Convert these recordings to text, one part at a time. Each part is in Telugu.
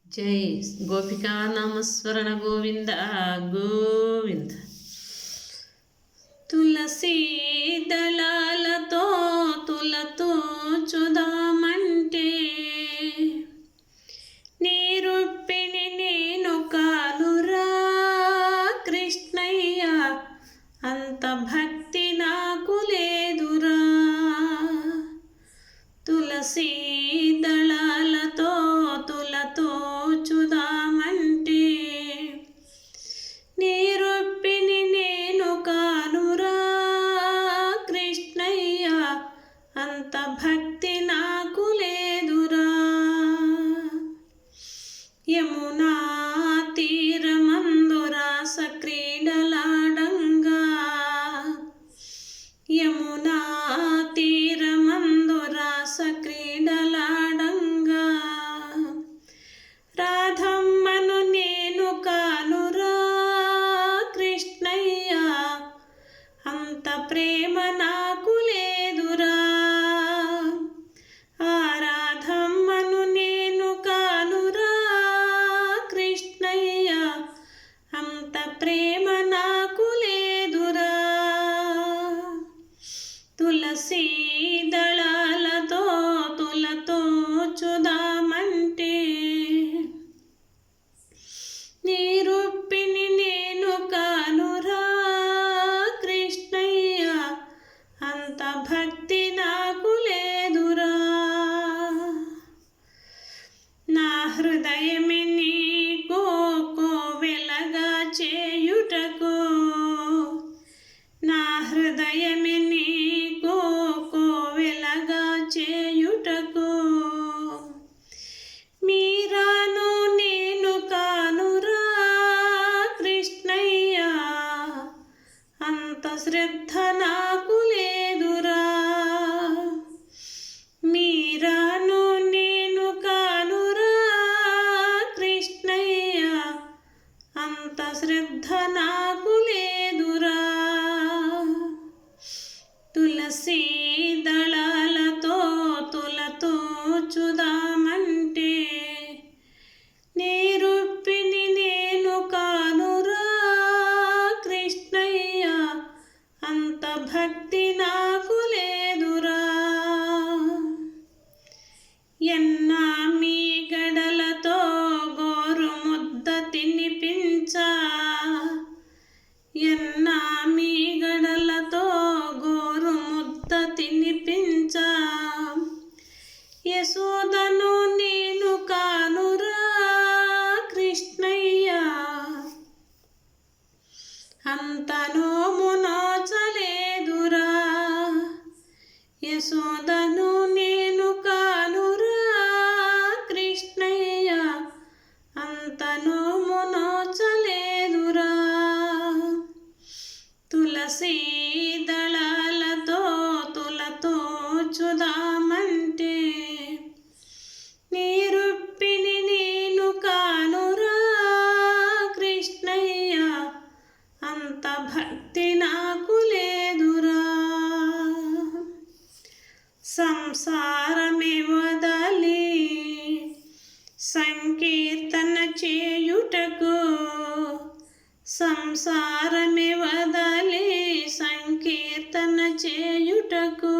జై గోపికా నామస్మరణ గోవింద గోవింద. తులసీ దళాలతో తులతో చుదామంటే నీ రొప్పిని నేను కానురా కృష్ణయ్య, అంత భక్తి నాకు లేదురా. తులసీ దళాలతో తులతో చుదామంటే నీ రొప్పిని నేను కానురా కృష్ణయ్య, అంత భక్తి నాకు లేదురా. యమునా తీరమందు రాస క్రీడలాడంగా, యమునా తీరమందు రాస క్రీడలాడంగా రాధమ్మను నేను కానురా కృష్ణయ్య, అంత ప్రేమ నాకు లేదురా. ఆ రాధమ్మను నేను కానురా కృష్ణయ్య, అంత ప్రేమ నాకు లేదురా. తులసీ దళాలతో తులతో చుదామంటే నీ రొప్పిని నేను కానురా కృష్ణయ్య, అంత భక్తి నాకు లేదురా. నా హృదయమే నీకు కోవెలగా చేయుటకు, నా హృదయమే నీకు కోవెలగా చేయుటకు మీరాను నేను కానురా కృష్ణయ్య, అంత శ్రద్ధ నాకు లేదురా. మీరాను నేను కానురా కృష్ణయ్య, అంత శ్రద్ధ నాకు లేదురా. తులసీ దళాలతో తులతో చుదామంటే నీ రొప్పిని నేను కానురా కృష్ణయ్య, అంత భక్తి నాకు లేదురా. ఎన్నా మీ గడలతో గోరు ముద్ద తినిపించా, ఎన్నా మీ గడలతో గోరు ముద్ద తినిపించా, యశోదను నేను కానురా కృష్ణయ్య, అంత నోము నోచలేదురా. యశోదను నేను కానురా కృష్ణయ్య, అంత నోము నోచలేదురా. తులసీ దళాలతో తులతో చుదామంటే నీ రొప్పిని నేను కానురా కృష్ణయ్య, అంత భక్తి నాకు లేదురా. సంసారమే వదలి సంకీర్తన చేయుటకు, సంసారమే వదలి సంకీర్తన చేయుటకు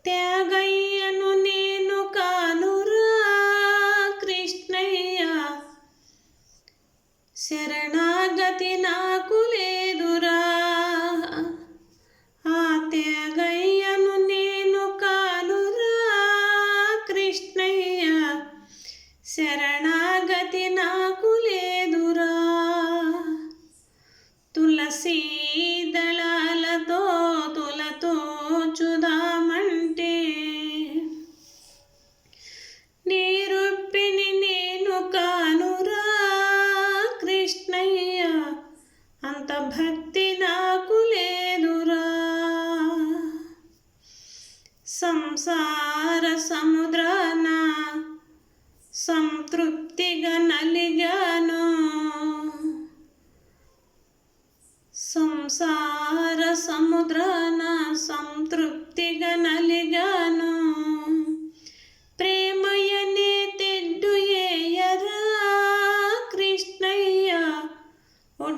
త్యాగయ్యను నేను కానురా కృష్ణయ్య, శరణాగతి నాకు లేదురా. ఆ త్యాగయ్యను నేను కానురా కృష్ణయ్య, శరణాగతి నాకు లేదురా. తులసీ దళాలతో తులతో చుదామంటే నీ రొప్పిని నేను కానురా కృష్ణయ్య, అంత భక్తి నాకు లేదురా. సంసార సముద్రాన సంతృప్తిగా నలిగాను, సంసార సముద్రాన సంతృప్తిగా నలిగాను, ప్రేమయనే తెడ్డు ఏ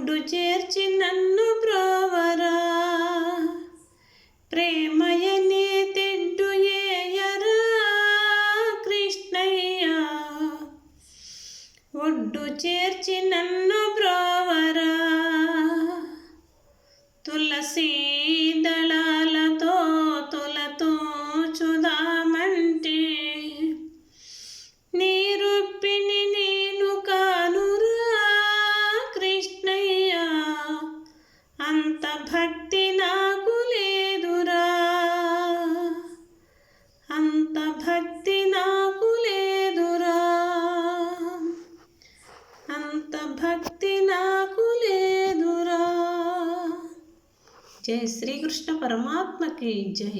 ఒడ్డు చేర్చి నన్ను బ్రోవరా, ప్రేమయనే తెడ్డు ఏయరా కృష్ణయ్య, ఒడ్డు చేర్చి నన్ను బ్రోవరా. తులసీ దళాలతో తులతో చుదామంటే నీ రొప్పిని నేను కానురా కృష్ణయ్య, అంత భక్తి నాకు లేదురా, అంత భక్తి నాకు లేదురా, అంత భక్తి నాకు లేదురా. జై శ్రీకృష్ణ పరమాత్మకి జై.